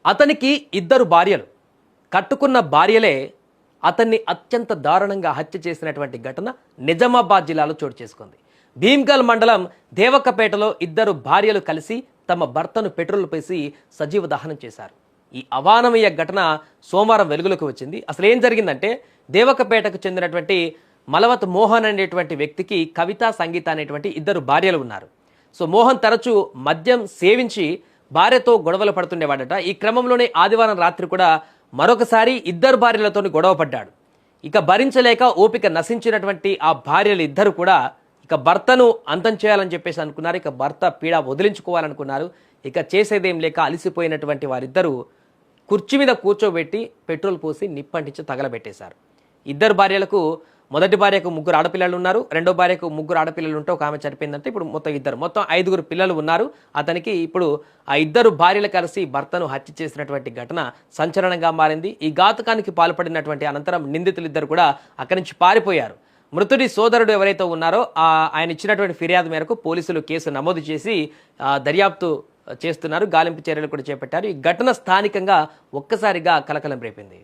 అతనికి ఇద్దరు భార్యలు. కట్టుకున్న భార్యలే అతన్ని అత్యంత దారుణంగా హత్య చేసినటువంటి ఘటన నిజామాబాద్ జిల్లాలో చోటు చేసుకుంది. భీమ్గల్ మండలం దేవక్కపేటలో ఇద్దరు భార్యలు కలిసి తమ భర్తను పెట్రోల్ పోసి సజీవ దహనం చేశారు. ఈ అవానవీయ ఘటన సోమవారం వెలుగులోకి వచ్చింది. అసలు ఏం జరిగిందంటే, దేవక్కపేటకు చెందినటువంటి మలవత్ మోహన్ అనేటువంటి వ్యక్తికి కవిత, సంగీత అనేటువంటి ఇద్దరు భార్యలు ఉన్నారు. సో మోహన్ తరచూ మద్యం సేవించి భార్యతో గొడవలు పడుతుండేవాడట. ఈ క్రమంలోనే ఆదివారం రాత్రి కూడా మరొకసారి ఇద్దరు భార్యలతో గొడవ పడ్డాడు. ఇక భరించలేక ఓపిక నశించినటువంటి ఆ భార్యలు ఇద్దరు కూడా ఇక భర్తను అంతం చేయాలని చెప్పేసి అనుకున్నారు. ఇక భర్త పీడ వదిలించుకోవాలనుకున్నారు. ఇక చేసేదేం లేక అలసిపోయినటువంటి వారిద్దరూ కుర్చీ మీద కూర్చోబెట్టి పెట్రోల్ పోసి నిప్పంటించి తగలబెట్టేశారు. ఇద్దరు భార్యలకు, మొదటి భార్యకు 3 ఆడపిల్లలు ఉన్నారు, రెండో భార్యకు 3 ఆడపిల్లలు ఉంటే ఒక ఆమె చనిపోయిందంటే ఇప్పుడు మొత్తం 5 పిల్లలు ఉన్నారు అతనికి. ఇప్పుడు ఆ ఇద్దరు భార్యలు కలిసి భర్తను హత్య చేసినటువంటి ఘటన సంచలనంగా మారింది. ఈ ఘాతుకానికి పాల్పడినటువంటి అనంతరం నిందితులు ఇద్దరు కూడా అక్కడి నుంచి పారిపోయారు. మృతుడి సోదరుడు ఎవరైతే ఉన్నారో ఆయన ఇచ్చినటువంటి ఫిర్యాదు మేరకు పోలీసులు కేసు నమోదు చేసి దర్యాప్తు చేస్తున్నారు. గాలింపు చర్యలు కూడా చేపట్టారు. ఈ ఘటన స్థానికంగా ఒక్కసారిగా కలకలం రేపింది.